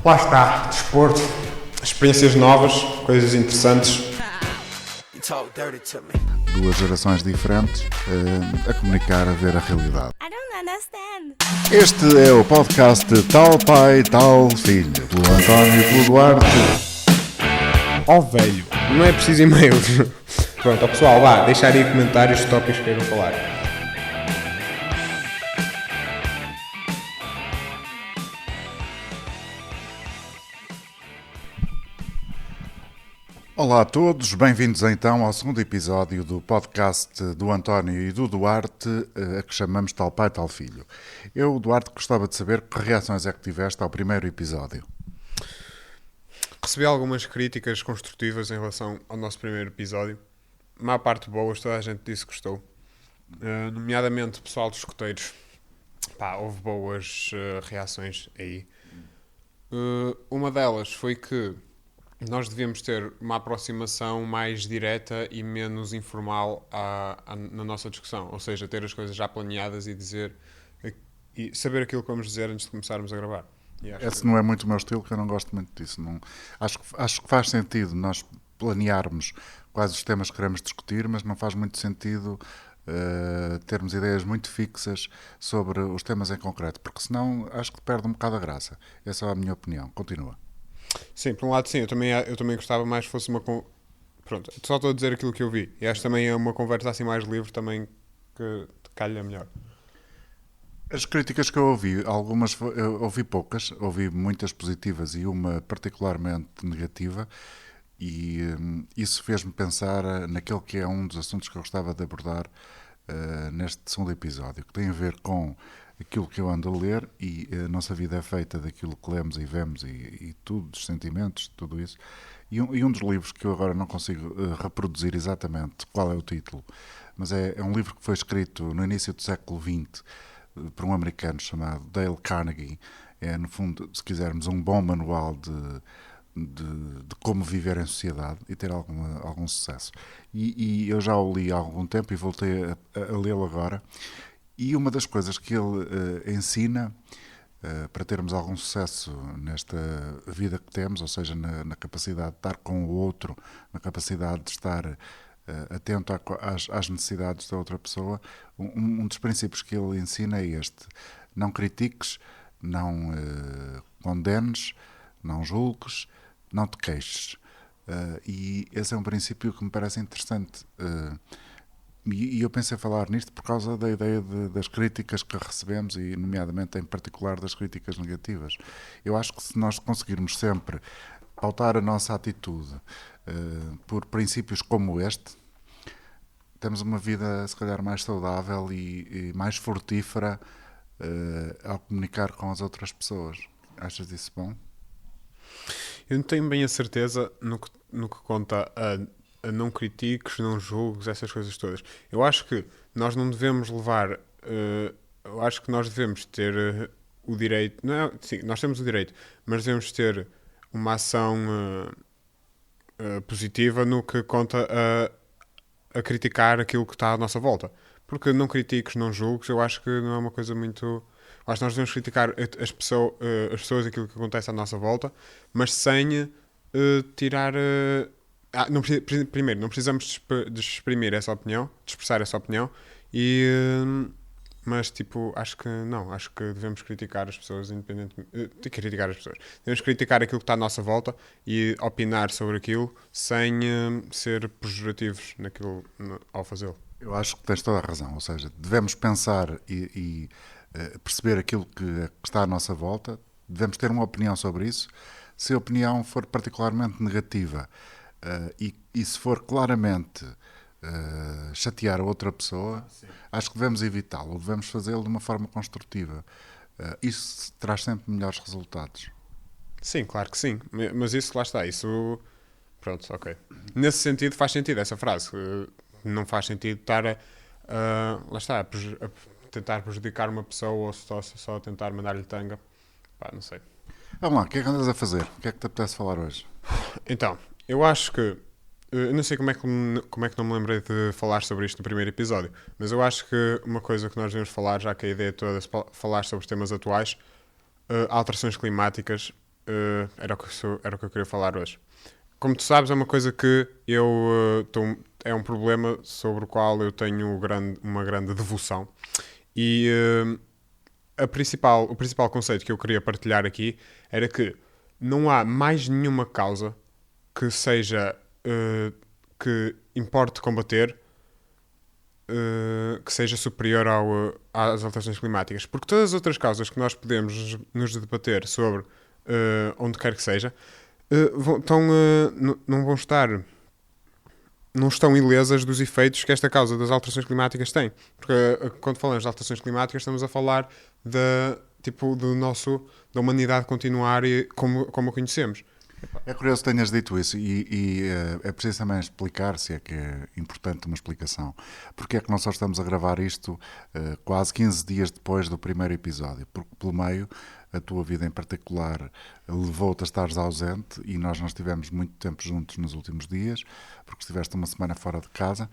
Lá está, desporto, experiências novas, coisas interessantes. Duas gerações diferentes a comunicar, a ver a realidade. I don't understand. Este é o podcast Tal Pai, Tal Filho, do António e do Duarte. Ó velho, não é preciso e-mails. Pronto, ó pessoal, vá, deixar aí comentários de tópicos que queiram falar. Olá a todos, bem-vindos então ao segundo episódio do podcast do António e do Duarte, a que chamamos Tal Pai, Tal Filho. Eu, Duarte, gostava de saber que reações é que tiveste ao primeiro episódio. Recebi algumas críticas construtivas em relação ao nosso primeiro episódio. Má parte boas, toda a gente disse que gostou. Nomeadamente o pessoal dos escuteiros. Pá, houve boas reações aí. Uma delas foi que nós devíamos ter uma aproximação mais direta e menos informal na nossa discussão. Ou seja, ter as coisas já planeadas e dizer e saber aquilo que vamos dizer antes de começarmos a gravar. Esse não é muito o meu estilo, que eu não gosto muito disso. Não, acho que faz sentido nós planearmos quais os temas que queremos discutir, mas não faz muito sentido termos ideias muito fixas sobre os temas em concreto, porque senão acho que perde um bocado a graça. Essa é a minha opinião. Continua. Sim, por um lado sim, eu também gostava mais que fosse uma... Pronto, só estou a dizer aquilo que eu vi. E acho que também é uma conversa assim mais livre também que calha melhor. As críticas que eu ouvi, eu ouvi poucas, ouvi muitas positivas e uma particularmente negativa, e isso fez-me pensar naquele que é um dos assuntos que eu gostava de abordar neste segundo episódio, que tem a ver com aquilo que eu ando a ler e a nossa vida é feita daquilo que lemos e vemos e tudo, dos sentimentos, tudo isso. E um dos livros que eu agora não consigo reproduzir exatamente qual é o título, mas é um livro que foi escrito no início do século XX por um americano chamado Dale Carnegie. É, no fundo, se quisermos, um bom manual de como viver em sociedade e ter algum sucesso. E eu já o li há algum tempo e voltei a lê-lo agora. E uma das coisas que ele ensina para termos algum sucesso nesta vida que temos, ou seja, na capacidade de estar com o outro, na capacidade de estar atento às necessidades da outra pessoa, um dos princípios que ele ensina é este: não critiques, não condenes, não julgues, não te queixes. E esse é um princípio que me parece interessante. E eu pensei falar nisto por causa da ideia das críticas que recebemos e, nomeadamente, em particular, das críticas negativas. Eu acho que se nós conseguirmos sempre pautar a nossa atitude por princípios como este, temos uma vida, se calhar, mais saudável e mais frutífera ao comunicar com as outras pessoas. Achas isso bom? Eu não tenho bem a certeza no que conta a não critiques, não julgues, essas coisas todas. Eu acho que nós não devemos levar... eu acho que nós devemos ter o direito... Não é, sim, nós temos o direito, mas devemos ter uma ação positiva no que conta a criticar aquilo que está à nossa volta. Porque não critiques, não julgues, eu acho que não é uma coisa muito... Eu acho que nós devemos criticar as pessoas, aquilo que acontece à nossa volta, mas sem tirar... primeiro, não precisamos de exprimir essa opinião, de expressar essa opinião, mas tipo, acho que devemos criticar as pessoas independentemente. Criticar as pessoas. Devemos criticar aquilo que está à nossa volta e opinar sobre aquilo sem ser pejorativos ao fazê-lo. Eu acho que tens toda a razão, ou seja, devemos pensar e perceber aquilo que está à nossa volta, devemos ter uma opinião sobre isso. Se a opinião for particularmente negativa e se for claramente chatear a outra pessoa, acho que devemos evitá-lo, devemos fazê-lo de uma forma construtiva. Isso traz sempre melhores resultados. Sim, claro que sim, mas isso lá está, isso... Pronto, ok. Nesse sentido faz sentido essa frase. Não faz sentido estar lá está, a tentar prejudicar uma pessoa ou só tentar mandar-lhe tanga. Pá, não sei. Vamos lá, o que é que andas a fazer? O que é que te apetece falar hoje? Então, eu acho que... Eu não sei como é que não me lembrei de falar sobre isto no primeiro episódio, mas eu acho que uma coisa que nós devemos falar, já que a ideia toda é falar sobre temas atuais, alterações climáticas, era o que eu queria falar hoje. Como tu sabes, é uma coisa que é um problema sobre o qual eu tenho uma grande devoção. E o principal conceito que eu queria partilhar aqui era que não há mais nenhuma causa que seja que importe combater que seja superior às alterações climáticas. Porque todas as outras causas que nós podemos nos debater sobre onde quer que seja não vão estar, não estão ilesas dos efeitos que esta causa das alterações climáticas tem. Porque quando falamos de alterações climáticas estamos a falar da humanidade continuar como a conhecemos. É curioso que tenhas dito isso é preciso também explicar, se é que é importante uma explicação, porque é que nós só estamos a gravar isto quase 15 dias depois do primeiro episódio, porque pelo meio a tua vida em particular levou-te a estares ausente e nós não estivemos muito tempo juntos nos últimos dias, porque estiveste uma semana fora de casa.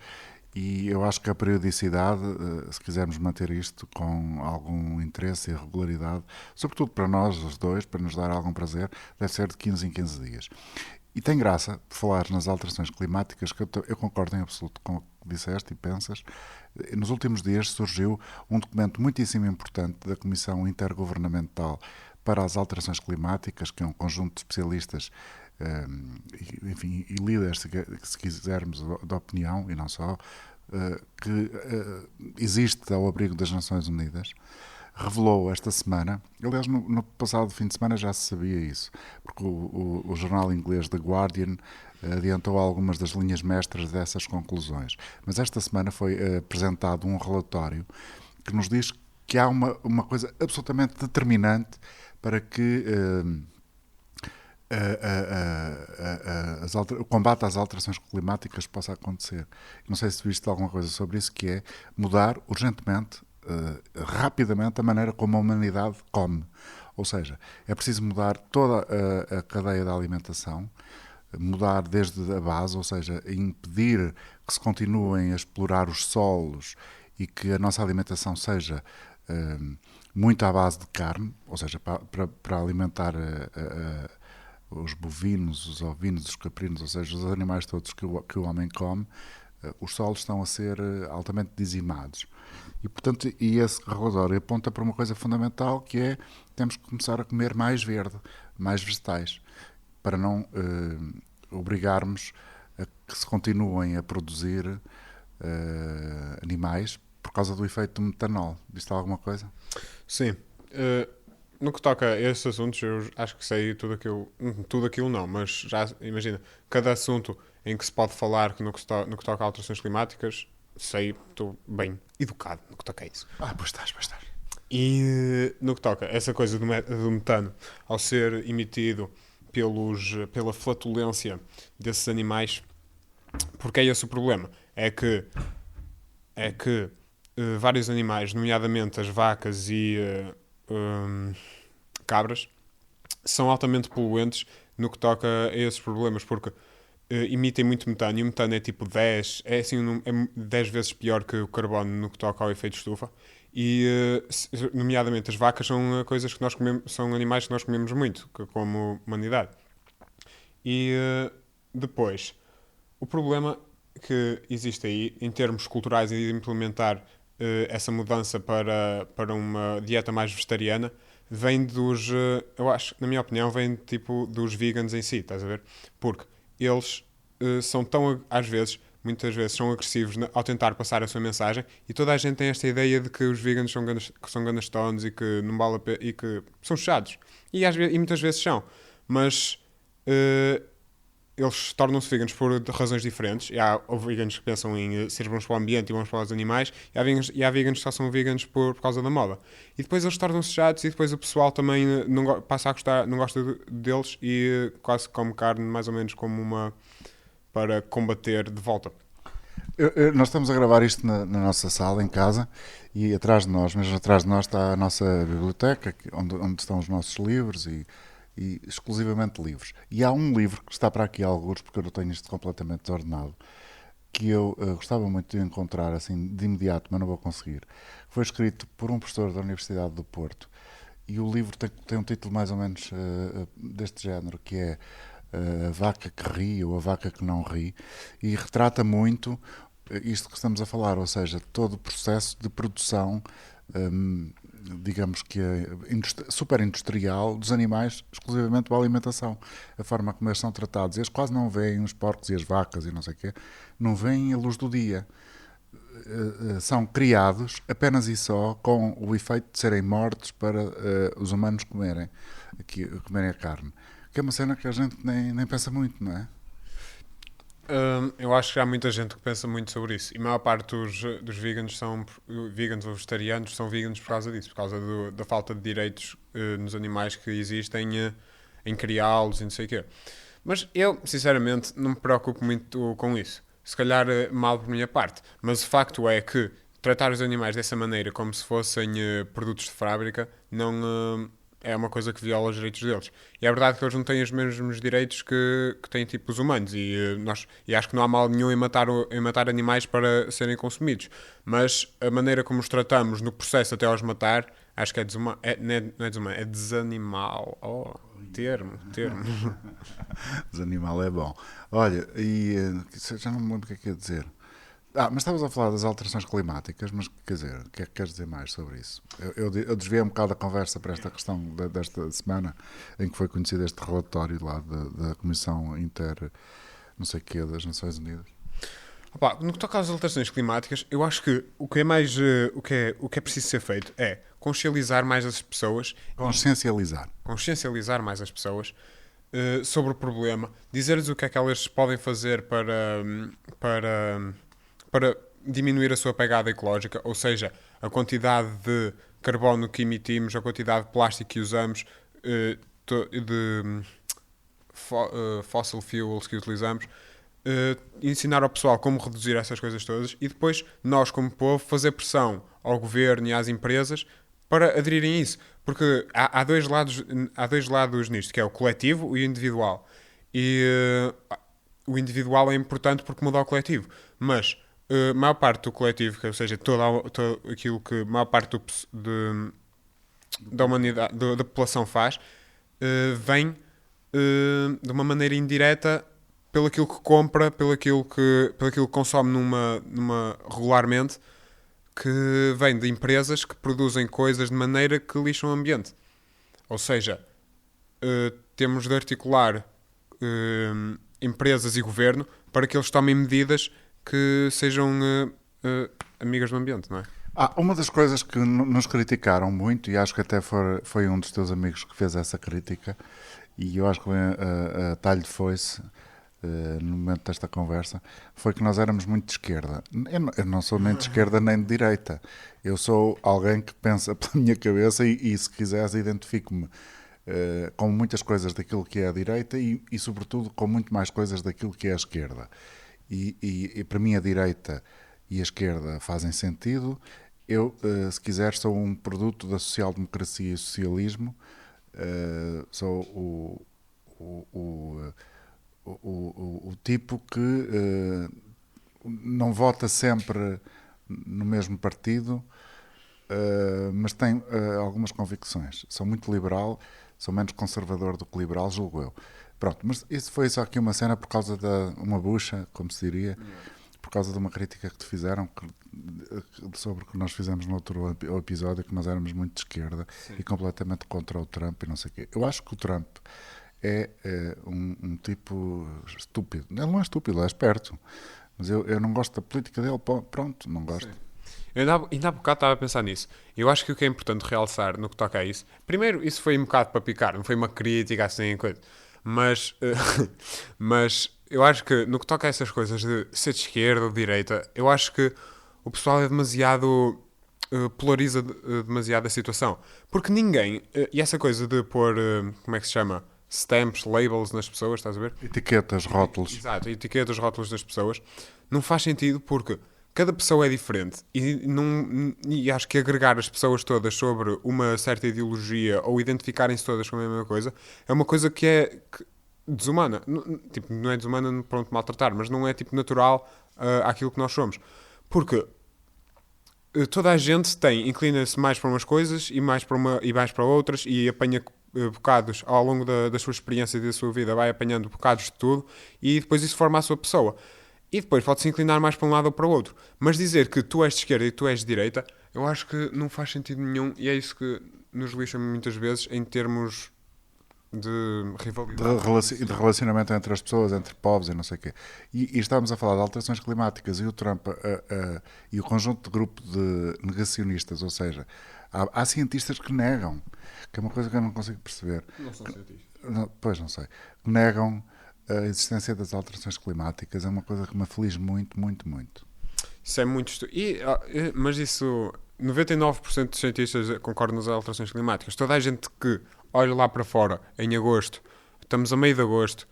E eu acho que a periodicidade, se quisermos manter isto com algum interesse e regularidade, sobretudo para nós os dois, para nos dar algum prazer, deve ser de 15 em 15 dias. E tem graça, por falar nas alterações climáticas, que eu concordo em absoluto com o que disseste e pensas. Nos últimos dias surgiu um documento muitíssimo importante da Comissão Intergovernamental para as Alterações Climáticas, que é um conjunto de especialistas enfim, e líderes, se quisermos, da opinião, e não só, que existe ao abrigo das Nações Unidas, revelou esta semana, aliás, no passado fim de semana já se sabia isso, porque o jornal inglês The Guardian adiantou algumas das linhas mestras dessas conclusões. Mas esta semana foi apresentado um relatório que nos diz que há uma coisa absolutamente determinante para que o combate às alterações climáticas possa acontecer. Não sei se viste alguma coisa sobre isso, que é mudar urgentemente, rapidamente, a maneira como a humanidade come. Ou seja, é preciso mudar toda a cadeia da alimentação, mudar desde a base, ou seja, impedir que se continuem a explorar os solos e que a nossa alimentação seja muito à base de carne, ou seja, para alimentar os bovinos, os ovinos, os caprinos, ou seja, os animais todos que o homem come, os solos estão a ser altamente dizimados. E, portanto, esse relatório aponta para uma coisa fundamental, que é temos que começar a comer mais verde, mais vegetais, para não obrigarmos a que se continuem a produzir animais por causa do efeito do metanol. Viste alguma coisa? Sim. No que toca a esses assuntos, eu acho que sei tudo aquilo não, mas já imagina, cada assunto em que se pode falar no que toca a alterações climáticas, estou bem educado no que toca a isso. Pois estás. E no que toca essa coisa do metano, ao ser emitido pela flatulência desses animais, porque é esse o problema, é que vários animais, nomeadamente as vacas e cabras, são altamente poluentes no que toca a esses problemas, porque emitem muito metano, e o metano é tipo 10, é 10 vezes pior que o carbono no que toca ao efeito estufa, e nomeadamente as vacas são coisas que nós comemos, são animais que nós comemos muito, como humanidade. E depois, o problema que existe aí, em termos culturais, e de implementar essa mudança para uma dieta mais vegetariana, vem eu acho, na minha opinião, vem tipo dos vegans em si, estás a ver? Porque eles são tão, muitas vezes são agressivos ao tentar passar a sua mensagem, e toda a gente tem esta ideia de que os vegans são ganastones e que não vale a pena, e que são chatos. E muitas vezes são. Mas eles tornam-se veganos por razões diferentes. Há veganos que pensam em ser bons para o ambiente e bons para os animais, e há veganos que só são veganos por causa da moda. E depois eles tornam-se chatos, e depois o pessoal também passa a gostar, não gosta deles, e quase come carne mais ou menos como para combater de volta. Nós estamos a gravar isto na nossa sala, em casa, e mesmo atrás de nós está a nossa biblioteca, onde estão os nossos livros e exclusivamente livros. E há um livro que está para aqui a alguns, porque eu não tenho isto completamente desordenado, que eu gostava muito de encontrar assim de imediato, mas não vou conseguir. Foi escrito por um professor da Universidade do Porto e o livro tem um título mais ou menos deste género, que é A Vaca que Ri ou A Vaca que Não Ri, e retrata muito isto que estamos a falar, ou seja, todo o processo de produção, digamos que é super industrial, dos animais exclusivamente para a alimentação. A forma como eles são tratados. Eles quase não veem os porcos e as vacas e não sei o quê, não veem a luz do dia. São criados apenas e só com o efeito de serem mortos para os humanos comerem a carne. Que é uma cena que a gente nem pensa muito, não é? Eu acho que há muita gente que pensa muito sobre isso. E a maior parte dos veganos são veganos ou vegetarianos são veganos por causa disso, por causa da falta de direitos nos animais que existem em criá-los e não sei o quê. Mas eu, sinceramente, não me preocupo muito com isso. Se calhar mal por minha parte. Mas o facto é que tratar os animais dessa maneira, como se fossem produtos de fábrica, não é uma coisa que viola os direitos deles. E é verdade que eles não têm os mesmos direitos que têm tipo os humanos. E acho que não há mal nenhum em matar animais para serem consumidos. Mas a maneira como os tratamos no processo até aos matar, acho que é desumano. Não é desumano, é desanimal. Oh, termo. Desanimal é bom. Olha, já não me lembro o que é que ia dizer. Mas estavas a falar das alterações climáticas, mas quer dizer, o que é que queres dizer mais sobre isso? Eu desviei um bocado a conversa para esta questão desta semana, em que foi conhecido este relatório lá da Comissão não sei o quê, das Nações Unidas. Opa, no que toca às alterações climáticas, eu acho que o que é mais o que é preciso ser feito é consciencializar mais as pessoas, consciencializar mais as pessoas sobre o problema, dizer-lhes o que é que elas podem fazer para diminuir a sua pegada ecológica, ou seja, a quantidade de carbono que emitimos, a quantidade de plástico que usamos, de fossil fuels que utilizamos, ensinar ao pessoal como reduzir essas coisas todas e depois nós, como povo, fazer pressão ao governo e às empresas para aderirem a isso. Porque há dois lados nisto, que é o coletivo e o individual. E o individual é importante porque muda o coletivo. Mas a maior parte do coletivo, ou seja, todo aquilo que a maior parte da humanidade, da população faz, vem de uma maneira indireta pelo aquilo que compra, pelo aquilo que consome regularmente, que vem de empresas que produzem coisas de maneira que lixam o ambiente. Ou seja, temos de articular empresas e governo para que eles tomem medidas que sejam amigas do ambiente, não é? Uma das coisas que nos criticaram muito, e acho que até foi um dos teus amigos que fez essa crítica, e eu acho que a talho de foice no momento desta conversa, foi que nós éramos muito de esquerda. Eu não sou nem de esquerda nem de direita. Eu sou alguém que pensa pela minha cabeça e se quiseres, identifico-me com muitas coisas daquilo que é a direita e, sobretudo, com muito mais coisas daquilo que é a esquerda. E para mim a direita e a esquerda fazem sentido. Eu, se quiser, sou um produto da social-democracia e socialismo. Sou o tipo que não vota sempre no mesmo partido, mas tem algumas convicções. Sou muito liberal, sou menos conservador do que liberal, julgo eu. Pronto, mas isso foi só aqui uma cena por causa de uma bucha, como se diria, por causa de uma crítica que te fizeram sobre o que nós fizemos no outro episódio, que nós éramos muito de esquerda. Sim. E completamente contra o Trump e não sei o quê. Eu acho que o Trump é um tipo estúpido. Ele não é estúpido, é esperto. Mas eu não gosto da política dele, pronto, não gosto. Sim. Eu ainda há bocado estava a pensar nisso. Eu acho que o que é importante realçar no que toca a isso, primeiro, isso foi um bocado para picar, não foi uma crítica assim, coisa. Mas eu acho que no que toca a essas coisas de ser de esquerda ou de direita, eu acho que o pessoal é demasiado polariza demasiado a situação. Porque ninguém, e essa coisa de pôr, como é que se chama? Stamps, labels nas pessoas, estás a ver? Etiquetas, rótulos. Exato, etiquetas, rótulos das pessoas. Não faz sentido porque cada pessoa é diferente e acho que agregar as pessoas todas sobre uma certa ideologia ou identificarem-se todas com a mesma coisa é uma coisa que é desumana. Tipo, não é desumana, pronto, maltratar, mas não é tipo natural àquilo que nós somos. Porque toda a gente inclina-se mais para umas coisas e mais para outras e apanha bocados ao longo da sua experiência e da sua vida, vai apanhando bocados de tudo e depois isso forma a sua pessoa. E depois pode-se inclinar mais para um lado ou para o outro. Mas dizer que tu és de esquerda e tu és de direita, eu acho que não faz sentido nenhum e é isso que nos lixa muitas vezes em termos de rivalidade. De relacionamento entre as pessoas, entre povos e não sei o quê. E estávamos a falar de alterações climáticas e o Trump e o conjunto de grupo de negacionistas, ou seja, há cientistas que negam, que é uma coisa que eu não consigo perceber. Não são cientistas. Pois não sei. Que negam a existência das alterações climáticas. É uma coisa que me aflige muito, muito, muito. Isso é muito... mas isso... 99% dos cientistas concordam nas alterações climáticas. Toda a gente que olha lá para fora em agosto, estamos a meio de agosto,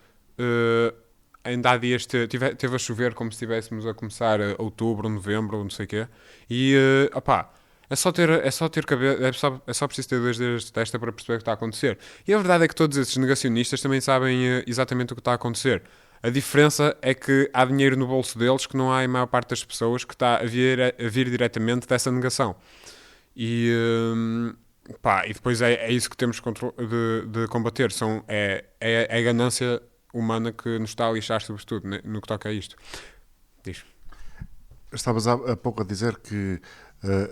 ainda há dias teve a chover como se estivéssemos a começar outubro, novembro, não sei o quê, e opá, é só ter cabeça, é só preciso ter 2 dedos de testa para perceber o que está a acontecer. E a verdade é que todos esses negacionistas também sabem exatamente o que está a acontecer. A diferença é que há dinheiro no bolso deles que não há em maior parte das pessoas que está a vir diretamente dessa negação. E, e depois é isso que temos de combater. É a ganância humana que nos está a lixar sobretudo no que toca a isto. Diz. Estavas há pouco a dizer que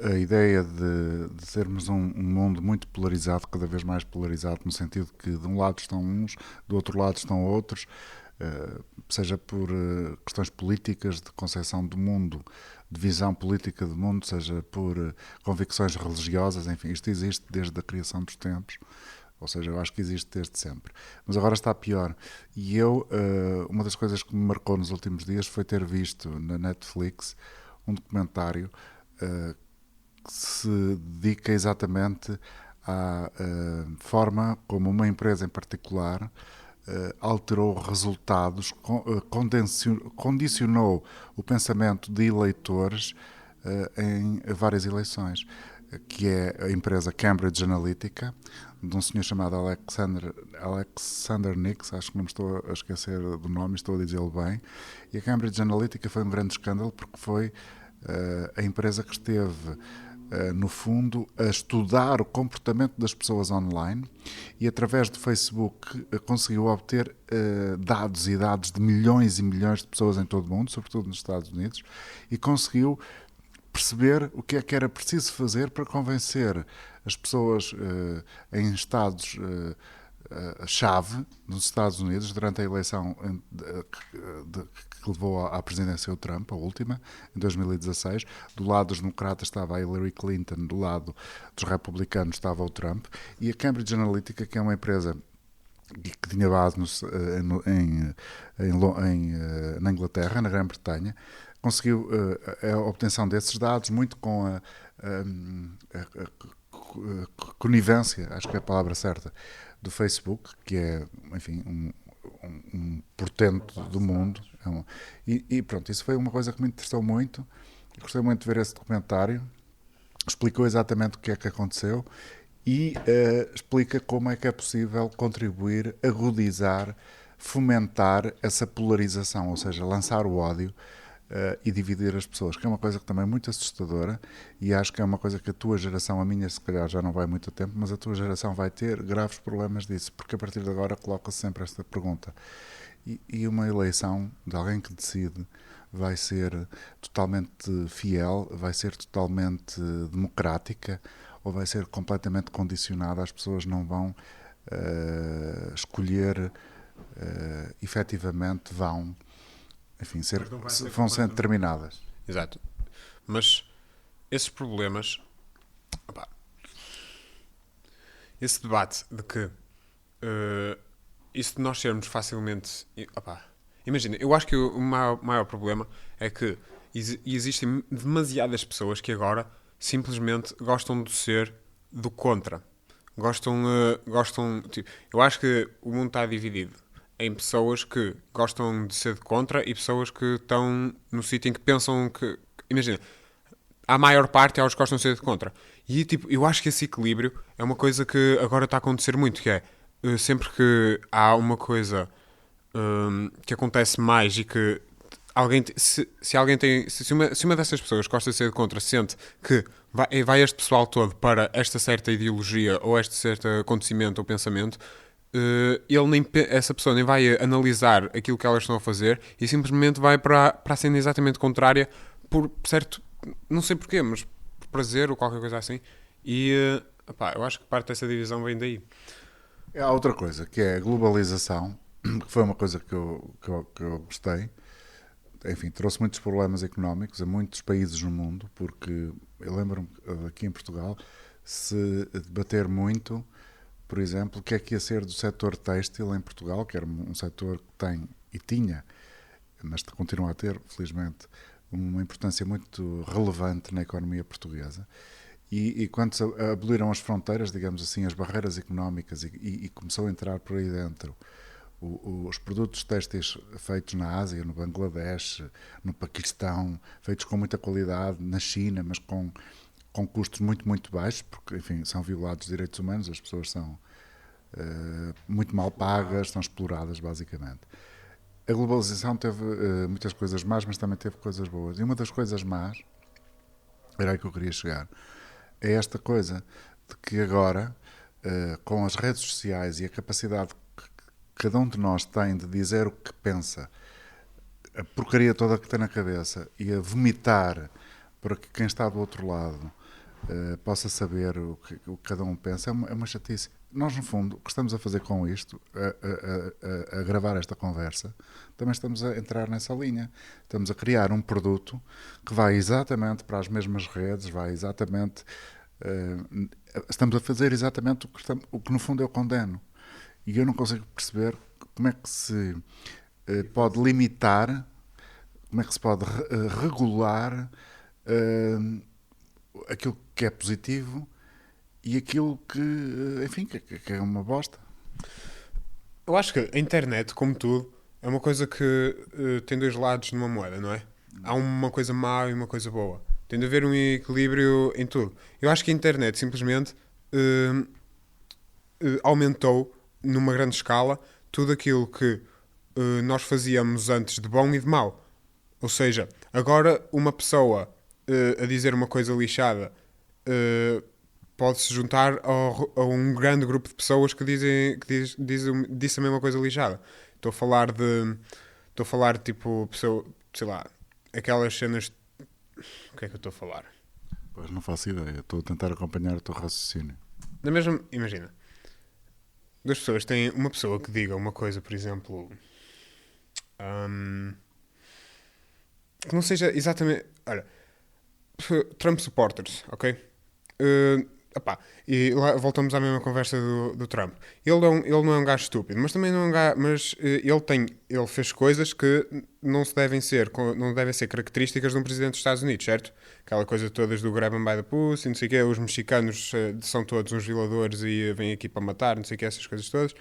a ideia de termos um mundo muito polarizado, cada vez mais polarizado, no sentido que de um lado estão uns, do outro lado estão outros, seja por questões políticas, de concepção do mundo, de visão política do mundo, seja por convicções religiosas, enfim, isto existe desde a criação dos tempos, ou seja, eu acho que existe desde sempre. Mas agora está pior. E uma das coisas que me marcou nos últimos dias foi ter visto na Netflix um documentário que se dedica exatamente à forma como uma empresa em particular alterou resultados, condicionou o pensamento de eleitores em várias eleições, que é a empresa Cambridge Analytica, de um senhor chamado Alexander Nix, acho que não me estou a esquecer do nome, estou a dizê-lo bem, e a Cambridge Analytica foi um grande escândalo porque foi a empresa que esteve no fundo, a estudar o comportamento das pessoas online e, através do Facebook, conseguiu obter dados e dados de milhões e milhões de pessoas em todo o mundo, sobretudo nos Estados Unidos, e conseguiu perceber o que é que era preciso fazer para convencer as pessoas em estados chave nos Estados Unidos durante a eleição que levou à presidência o Trump, a última, em 2016. Do lado dos democratas estava a Hillary Clinton, do lado dos republicanos estava o Trump. E a Cambridge Analytica, que é uma empresa que tinha base na Inglaterra, na Grã-Bretanha, conseguiu a obtenção desses dados muito com a conivência, acho que é a palavra certa, do Facebook, que é, enfim, um portento do mundo. E pronto, isso foi uma coisa que me interessou muito. Gostei muito de ver esse documentário. Explicou exatamente o que é que aconteceu e explica como é que é possível contribuir, agudizar, fomentar essa polarização, ou seja, lançar o ódio e dividir as pessoas, que é uma coisa que também é muito assustadora e acho que é uma coisa que a tua geração, a minha se calhar já não vai muito tempo, mas a tua geração vai ter graves problemas disso, porque a partir de agora coloca-se sempre esta pergunta. E uma eleição de alguém que decide vai ser totalmente fiel, vai ser totalmente democrática ou vai ser completamente condicionada? As pessoas não vão escolher efetivamente, enfim, vão ser determinadas. Exato. Mas esses problemas, opa, esse debate de que isso de nós sermos facilmente, opa, imagina, eu acho que o maior problema é que existem demasiadas pessoas que agora simplesmente gostam de ser do contra. Gostam, tipo, eu acho que o mundo está dividido em pessoas que gostam de ser de contra e pessoas que estão no sítio em que pensam que... Imagina, a maior parte é os que gostam de ser de contra. E tipo, eu acho que esse equilíbrio é uma coisa que agora está a acontecer muito, que é sempre que há uma coisa que acontece mais e que se alguém tem, se uma dessas pessoas que gosta de ser contra sente que vai este pessoal todo para esta certa ideologia ou este certo acontecimento ou pensamento, essa pessoa nem vai analisar aquilo que elas estão a fazer e simplesmente vai para a cena exatamente contrária por certo, não sei porquê, mas por prazer ou qualquer coisa assim. E epá, eu acho que parte dessa divisão vem daí. Há outra coisa, que é a globalização, que foi uma coisa que eu gostei. Enfim, trouxe muitos problemas económicos a muitos países no mundo, porque eu lembro-me aqui em Portugal se debater muito, por exemplo, o que é que ia ser do setor têxtil em Portugal, que era um setor que tem e tinha, mas continua a ter, felizmente, uma importância muito relevante na economia portuguesa. E quando se aboliram as fronteiras, digamos assim, as barreiras económicas e começou a entrar por aí dentro os produtos têxteis feitos na Ásia, no Bangladesh, no Paquistão, feitos com muita qualidade, na China, mas com custos muito, muito baixos, porque, enfim, são violados os direitos humanos, as pessoas são muito mal pagas, são exploradas, basicamente. A globalização teve muitas coisas más, mas também teve coisas boas. E uma das coisas más, era aí que eu queria chegar, é esta coisa de que agora, com as redes sociais e a capacidade que cada um de nós tem de dizer o que pensa, a porcaria toda que tem na cabeça e a vomitar para que quem está do outro lado possa saber o que cada um pensa, é uma chatice. Nós, no fundo, o que estamos a fazer com isto, a gravar esta conversa, também estamos a entrar nessa linha. Estamos a criar um produto que vai exatamente para as mesmas redes, vai exatamente... estamos a fazer exatamente o que no fundo eu condeno. E eu não consigo perceber como é que se pode limitar, como é que se pode regular aquilo que é positivo e aquilo que, enfim, que é uma bosta. Eu acho que a internet, como tudo, é uma coisa que tem dois lados numa moeda, não é? Há uma coisa má e uma coisa boa. Tem de haver um equilíbrio em tudo. Eu acho que a internet simplesmente aumentou numa grande escala tudo aquilo que nós fazíamos antes de bom e de mau. Ou seja, agora uma pessoa a dizer uma coisa lixada pode-se juntar a um grande grupo de pessoas que disse a mesma coisa lixada. Estou a falar tipo, pessoa, sei lá, aquelas cenas. O que é que eu estou a falar? Pois não faço ideia, estou a tentar acompanhar o teu raciocínio. Na mesma, imagina, duas pessoas têm uma pessoa que diga uma coisa, por exemplo, que não seja exatamente. Olha, Trump supporters, ok? Epá, e lá voltamos à mesma conversa do Trump. Ele não é um gajo estúpido, mas também não é um gajo. Mas ele fez coisas que não devem ser características de um presidente dos Estados Unidos, certo? Aquela coisa todas do grab 'em by the pussy, não sei o quê, os mexicanos são todos uns violadores e vêm aqui para matar, não sei o quê, essas coisas todas.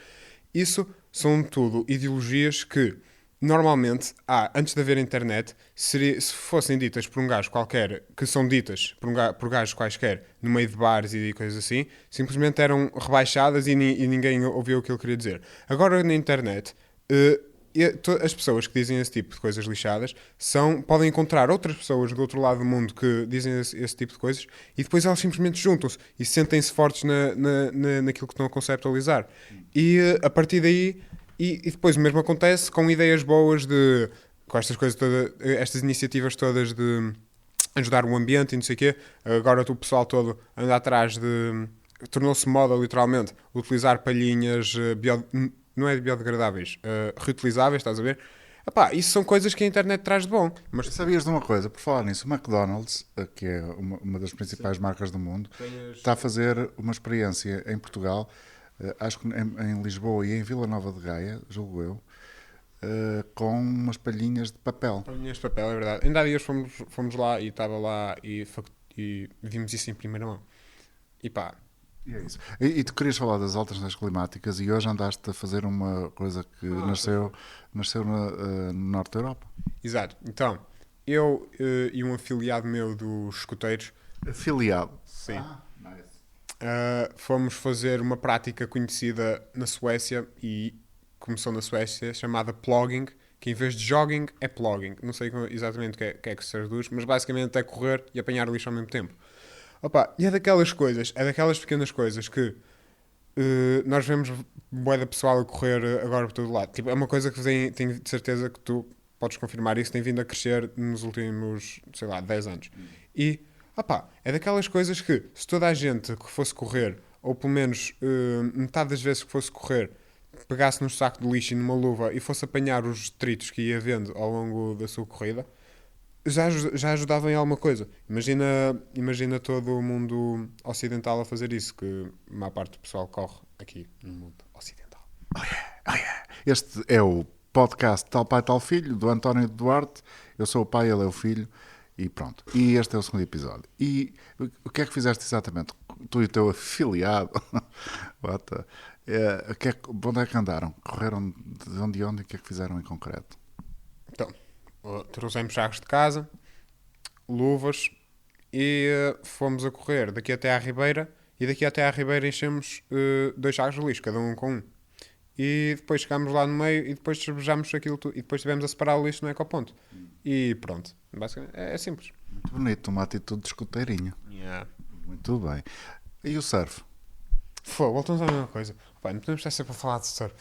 Isso são tudo ideologias que normalmente, antes de haver internet, se fossem ditas por um gajo qualquer, que são ditas por gajos quaisquer, no meio de bares e coisas assim, simplesmente eram rebaixadas e ninguém ouvia o que ele queria dizer. Agora, na internet, as pessoas que dizem esse tipo de coisas lixadas podem encontrar outras pessoas do outro lado do mundo que dizem esse tipo de coisas e depois elas simplesmente juntam-se e sentem-se fortes naquilo que estão a conceptualizar. E a partir daí... E depois o mesmo acontece com ideias boas com estas coisas todas, estas iniciativas todas de ajudar o ambiente e não sei o quê. Agora o pessoal todo anda atrás de... Tornou-se moda, literalmente, utilizar palhinhas não é biodegradáveis, reutilizáveis, estás a ver? Epá, isso são coisas que a internet traz de bom. Mas sabias de uma coisa, por falar nisso, o McDonald's, que é uma das principais marcas do mundo, está a fazer uma experiência em Portugal... acho que em Lisboa e em Vila Nova de Gaia, julgo eu, com umas palhinhas de papel. Palhinhas de papel, é verdade. Ainda há dias fomos lá e estava lá e vimos isso em primeira mão. E pá. E é isso. E tu querias falar das alterações climáticas e hoje andaste a fazer uma coisa que nasceu no norte da Europa. Exato. Então, eu e um afiliado meu dos escuteiros. Afiliado? Sim. Nice. Fomos fazer uma prática conhecida na Suécia e começou na Suécia, chamada plogging, que em vez de jogging é plogging. Não sei exatamente o que é que se traduz, mas basicamente é correr e apanhar lixo ao mesmo tempo. Opa, e é daquelas coisas, é daquelas pequenas coisas que nós vemos bué da pessoal a correr agora por todo lado. Tipo, é uma coisa que tenho de certeza que tu podes confirmar isso, tem vindo a crescer nos últimos, sei lá, 10 anos. E, opá, é daquelas coisas que se toda a gente que fosse correr, ou pelo menos metade das vezes que fosse correr, pegasse num saco de lixo e numa luva e fosse apanhar os detritos que ia vendo ao longo da sua corrida, já ajudava em alguma coisa. Imagina todo o mundo ocidental a fazer isso, que a maior parte do pessoal corre aqui no mundo ocidental. Este é o podcast Tal Pai, Tal Filho, do António Duarte. Eu sou o pai, ele é o filho. E pronto. E este é o segundo episódio. E o que é que fizeste exatamente? Tu e o teu afiliado. Onde é que andaram? Correram de onde a onde? E o que é que fizeram em concreto? Então, trouxemos sacos de casa, luvas e fomos a correr daqui até à Ribeira. E daqui até à Ribeira enchemos 2 sacos de lixo, cada um com um. E depois chegámos lá no meio e depois despejámos aquilo tudo. E depois estivemos a separar o lixo no ecoponto. E pronto. Basicamente é simples. Muito bonito, uma atitude de escuteirinho. Yeah. Muito bem. E o surf? Voltamos à mesma coisa. Pá, não podemos estar sempre a falar de surf.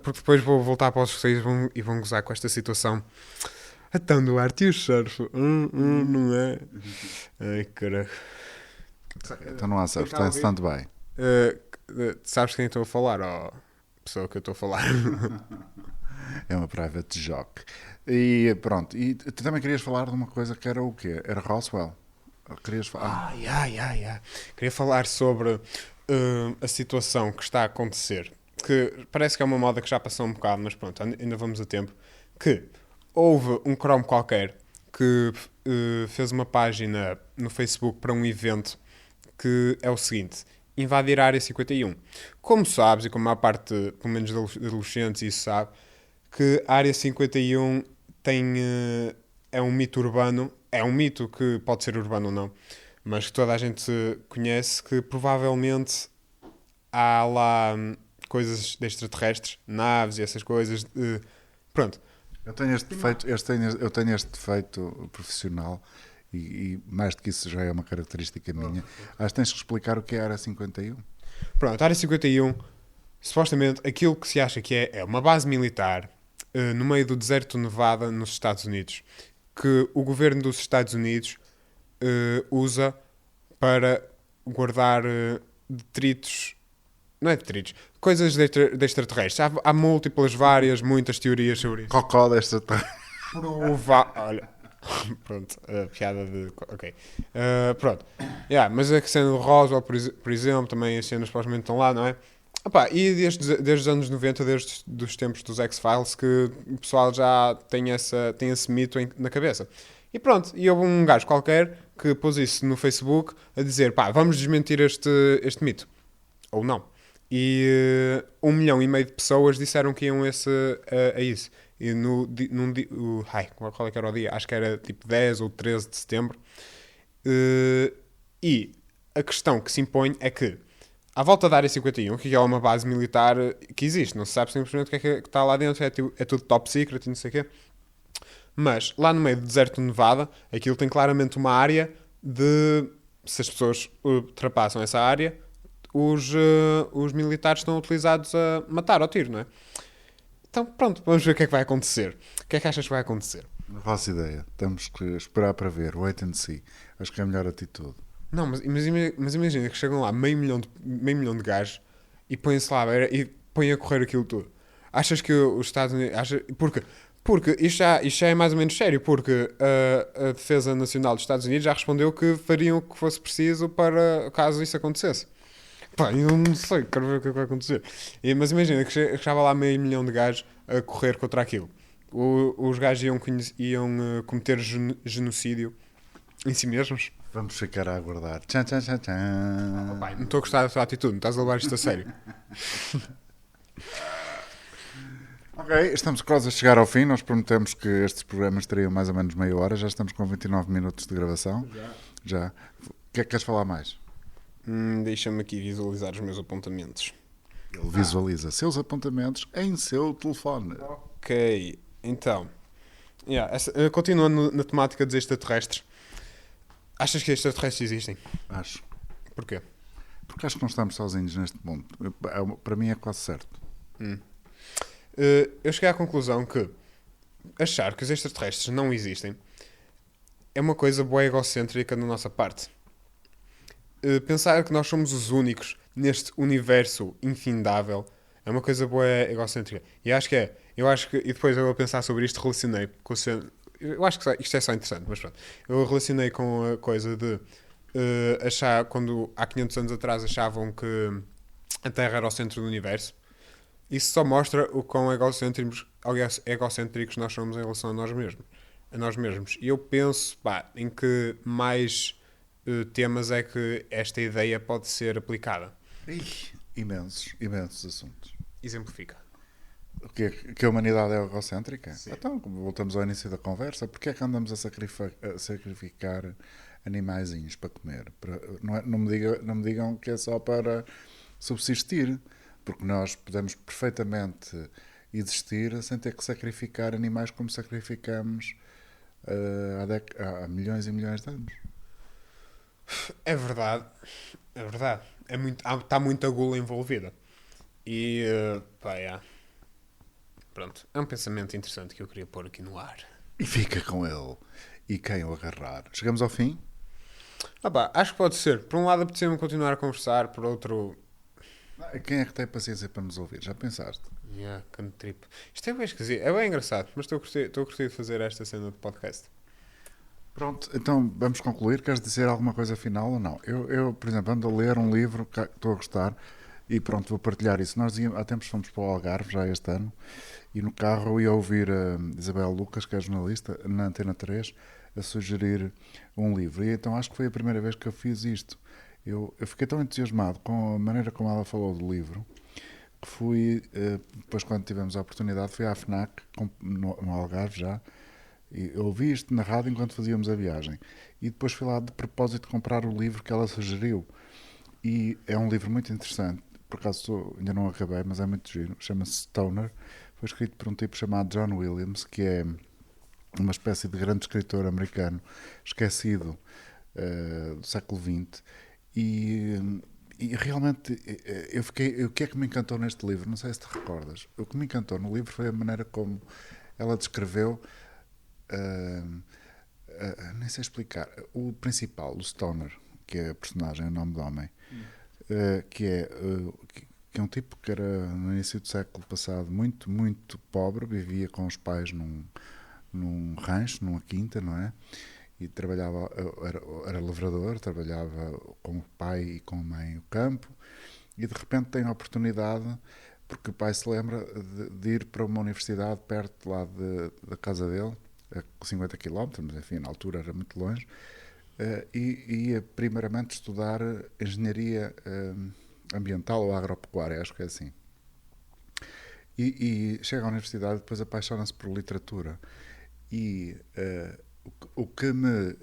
Porque depois vou voltar para os vocês e vão gozar com esta situação. Então, Duarte, e o surf? Não é? Ai, caralho. Então não há surf, está em stand-by. Sabes quem estou a falar? Oh, pessoa que eu estou a falar. É uma private joke. E pronto. E tu também querias falar de uma coisa que era o quê? Era Roswell. Querias falar? Queria falar sobre a situação que está a acontecer. Que parece que é uma moda que já passou um bocado, mas pronto, ainda vamos a tempo. Que houve um Chrome qualquer que fez uma página no Facebook para um evento que é o seguinte: invadir a área 51. Como sabes, e como a maior parte, pelo menos de adolescentes, isso sabe, que a área 51 é um mito urbano, é um mito que pode ser urbano ou não, mas que toda a gente conhece, que provavelmente há lá coisas de extraterrestres, naves e essas coisas. Pronto. Eu tenho este defeito profissional e mais do que isso já é uma característica minha. Acho que tens que explicar o que é a área 51. Pronto, a área 51, supostamente aquilo que se acha que é uma base militar no meio do deserto de Nevada, nos Estados Unidos, que o governo dos Estados Unidos usa para guardar detritos, não é detritos, coisas de extraterrestres. Há muitas teorias sobre isso. Cocó desta Olha, pronto, a piada de... Ok. Pronto. Mas a cena do Roswell, por exemplo, também as cenas supostamente estão lá, não é? Opa, e desde os anos 90, desde os tempos dos X-Files, que o pessoal já tem esse mito na cabeça. E pronto, e houve um gajo qualquer que pôs isso no Facebook a dizer, pá, vamos desmentir este mito. Ou não. E 1,5 milhão de pessoas disseram que iam a isso. E qual é que era o dia? Acho que era tipo 10 ou 13 de setembro. E a questão que se impõe é que à volta da área 51, que é uma base militar que existe, não se sabe simplesmente o que é que está lá dentro, é tudo top secret e não sei o quê. Mas lá no meio do deserto de Nevada, aquilo tem claramente uma área de... Se as pessoas ultrapassam essa área, os militares estão utilizados a matar ao tiro, não é? Então pronto, vamos ver o que é que vai acontecer. O que é que achas que vai acontecer? Não faço ideia. Temos que esperar para ver. Wait and see. Acho que é a melhor atitude. Não, mas imagina que chegam lá meio milhão de gajos e põem-se lá e põem a correr aquilo tudo. Achas que os Estados Unidos... Porque isto já é mais ou menos sério, porque a Defesa Nacional dos Estados Unidos já respondeu que fariam o que fosse preciso para caso isso acontecesse. Pá, eu não sei, quero ver o que é que vai acontecer. Mas imagina que chegava lá meio milhão de gajos a correr contra aquilo. Os gajos iam cometer genocídio em si mesmos. Vamos ficar a aguardar. Tchan, tchan, tchan, tchan. Oh, pai, não estou a gostar da tua atitude, não estás a levar isto a sério. Ok, estamos quase a chegar ao fim. Nós prometemos que estes programas teriam mais ou menos meia hora. Já estamos com 29 minutos de gravação. Já. O que é que queres falar mais? Deixa-me aqui visualizar os meus apontamentos. Ele visualiza seus apontamentos em seu telefone. Ok. Então, continuando na temática dos extraterrestres, achas que extraterrestres existem? Acho. Porquê? Porque acho que não estamos sozinhos neste mundo. Para mim é quase certo. Eu cheguei à conclusão que achar que os extraterrestres não existem é uma coisa boa egocêntrica da nossa parte. Pensar que nós somos os únicos neste universo infindável é uma coisa boa egocêntrica. E acho que é. E depois eu a pensar sobre isto relacionei com o eu acho que isto é só interessante, mas pronto. Eu relacionei com a coisa de achar, quando há 500 anos atrás achavam que a Terra era o centro do universo. Isso só mostra o quão egocêntricos nós somos em relação a nós mesmos. E eu penso, pá, em que mais temas é que esta ideia pode ser aplicada. Imensos assuntos. Exemplifica. Que a humanidade é egocêntrica? Sim. Então, voltamos ao início da conversa. Porquê é que andamos a sacrificar animaizinhos para comer? Não me digam que é só para subsistir, porque nós podemos perfeitamente existir sem ter que sacrificar animais como sacrificamos há milhões e milhões de anos. É verdade. É verdade. Está muita gula envolvida. E, pá, pronto. É um pensamento interessante que eu queria pôr aqui no ar. E fica com ele. E quem o agarrar? Chegamos ao fim? Acho que pode ser. Por um lado, apeteceu-me continuar a conversar, por outro. Quem é que tem paciência para nos ouvir? Já pensaste? Canto trip. Isto é bem esquisito. É bem engraçado, mas estou a curtir de fazer esta cena de podcast. Pronto, então vamos concluir. Queres dizer alguma coisa final ou não? Eu, por exemplo, ando a ler um livro que estou a gostar e pronto, vou partilhar isso. Nós há tempos fomos para o Algarve, já este ano, e no carro ia ouvir a Isabel Lucas, que é jornalista, na Antena 3, a sugerir um livro. E então acho que foi a primeira vez que eu fiz isto. Eu fiquei tão entusiasmado com a maneira como ela falou do livro, que fui, depois quando tivemos a oportunidade, fui à FNAC, no Algarve já, e eu ouvi isto na rádio enquanto fazíamos a viagem. E depois fui lá de propósito comprar o livro que ela sugeriu. E é um livro muito interessante. Por acaso ainda não acabei, mas é muito giro. Chama-se Stoner. Foi escrito por um tipo chamado John Williams, que é uma espécie de grande escritor americano, esquecido do século XX. E realmente o que é que me encantou neste livro? Não sei se te recordas. O que me encantou no livro foi a maneira como ela descreveu. Nem sei explicar. O principal, o Stoner, que é a personagem, o nome do homem, que é um tipo que era no início do século passado muito, muito pobre, vivia com os pais num rancho, numa quinta, não é? E trabalhava, era lavrador, trabalhava com o pai e com a mãe o campo, e de repente tem a oportunidade, porque o pai se lembra de ir para uma universidade perto lá da casa dele, a 50 km, mas enfim, na altura era muito longe, e ia primeiramente estudar engenharia ambiental ou agropecuária, acho que é assim. E chega à universidade e depois apaixona-se por literatura. E o que me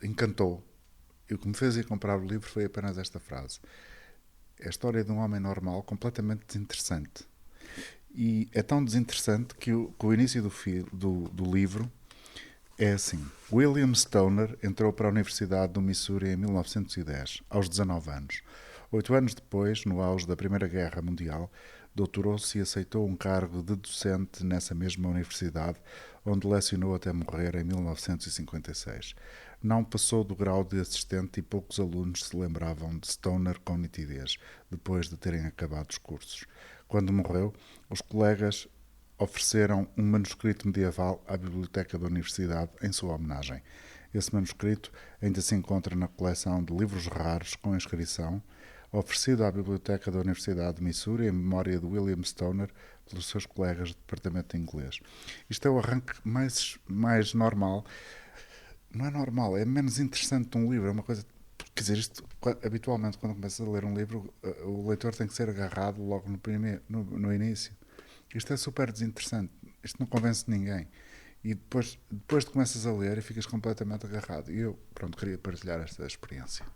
encantou e o que me fez ir comprar o livro foi apenas esta frase. É a história de um homem normal completamente desinteressante. E é tão desinteressante que o início do livro é assim. William Stoner entrou para a Universidade do Missouri em 1910, aos 19 anos. 8 anos depois, no auge da Primeira Guerra Mundial, doutorou-se e aceitou um cargo de docente nessa mesma universidade, onde lecionou até morrer em 1956. Não passou do grau de assistente e poucos alunos se lembravam de Stoner com nitidez, depois de terem acabado os cursos. Quando morreu, os colegas ofereceram um manuscrito medieval à biblioteca da Universidade em sua homenagem. Esse manuscrito ainda se encontra na coleção de livros raros com inscrição, oferecido à biblioteca da Universidade de Missouri em memória de William Stoner pelos seus colegas de departamento de inglês. Isto é o arranque mais normal. Não é normal, é menos interessante de um livro, é uma coisa. Quer dizer, isto, habitualmente, quando começas a ler um livro, o leitor tem que ser agarrado logo no início. Isto é super desinteressante. Isto não convence ninguém. E depois tu começas a ler e ficas completamente agarrado. E eu, pronto, queria partilhar esta experiência.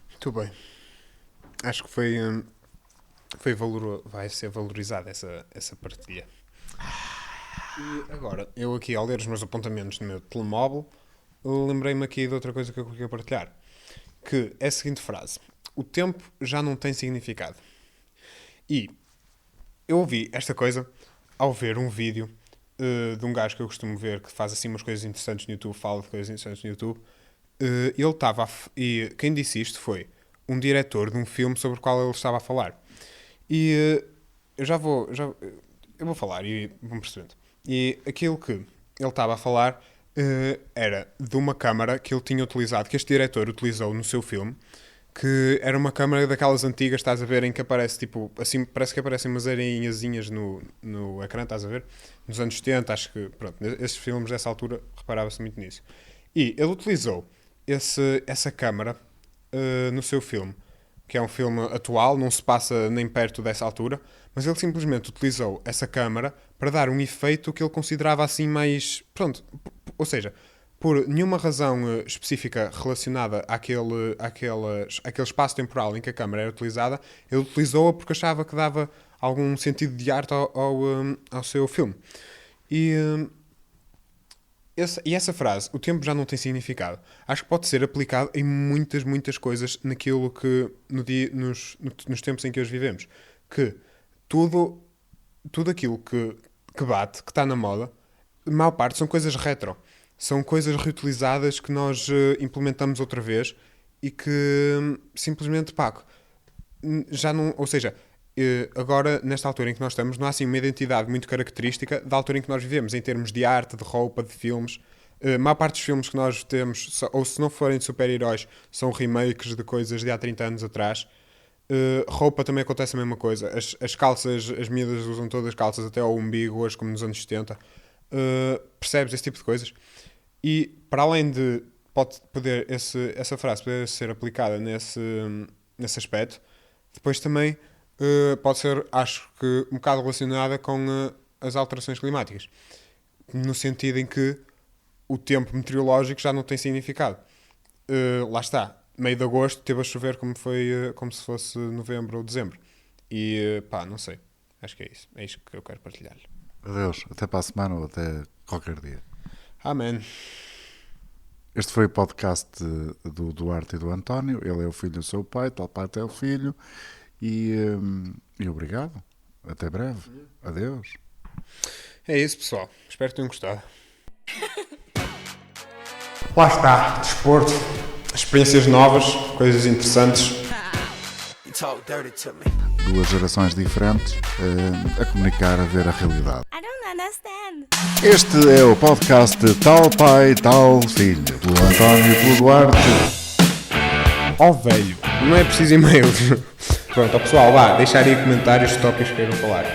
Muito bem. Acho que vai ser valorizada essa partilha. E agora, eu aqui ao ler os meus apontamentos no meu telemóvel, lembrei-me aqui de outra coisa que eu queria partilhar. Que é a seguinte frase: o tempo já não tem significado. E eu ouvi esta coisa ao ver um vídeo de um gajo que eu costumo ver que faz assim umas coisas interessantes no YouTube, fala de coisas interessantes no YouTube. Ele estava e quem disse isto foi um diretor de um filme sobre o qual ele estava a falar. E eu vou falar e vão percebendo. E aquilo que ele estava a falar era de uma câmara que ele tinha utilizado, que este diretor utilizou no seu filme, que era uma câmara daquelas antigas, estás a ver, em que aparece tipo, assim, parece que aparecem umas aranhazinhas no ecrã, estás a ver? Nos anos 70, acho que, pronto, esses filmes dessa altura reparava-se muito nisso. E ele utilizou essa câmara no seu filme, que é um filme atual, não se passa nem perto dessa altura, mas ele simplesmente utilizou essa câmara para dar um efeito que ele considerava assim mais, pronto, ou seja, por nenhuma razão específica relacionada àquele espaço temporal em que a câmara era utilizada, ele utilizou-a porque achava que dava algum sentido de arte ao seu filme. E essa frase, o tempo já não tem significado, acho que pode ser aplicado em muitas, muitas coisas naquilo que, nos tempos em que hoje vivemos. Que tudo aquilo que bate, que está na moda, a maior parte são coisas retro. São coisas reutilizadas que nós implementamos outra vez e que simplesmente, pá, já não... Ou seja, agora, nesta altura em que nós estamos, não há assim uma identidade muito característica da altura em que nós vivemos, em termos de arte, de roupa, de filmes. A maior parte dos filmes que nós temos, ou se não forem de super-heróis, são remakes de coisas de há 30 anos atrás. Roupa também acontece a mesma coisa. As calças, as miúdas usam todas as calças até ao umbigo, hoje como nos anos 70. Percebes esse tipo de coisas? E para além de essa frase poder ser aplicada nesse aspecto, depois também pode ser, acho que, um bocado relacionada com as alterações climáticas, no sentido em que o tempo meteorológico já não tem significado. Lá está, meio de agosto teve a chover como se fosse novembro ou dezembro. E pá, não sei, acho que é isso. É isto que eu quero partilhar-lhe. Adeus, até para a semana ou até qualquer dia. Amém. Este foi o podcast do Duarte e do António. Ele é o filho do seu pai, tal pai até o filho. E obrigado. Até breve. Adeus. É isso, pessoal. Espero que tenham gostado. Lá está. Desporto. Experiências novas. Coisas interessantes. Duas gerações diferentes a comunicar, a ver a realidade. Este é o podcast de Tal Pai, Tal Filho, do António e do Duarte. Ó velho, não é preciso e-mails. Pronto, pessoal, vá, deixar aí comentários de tópicos que queiram falar.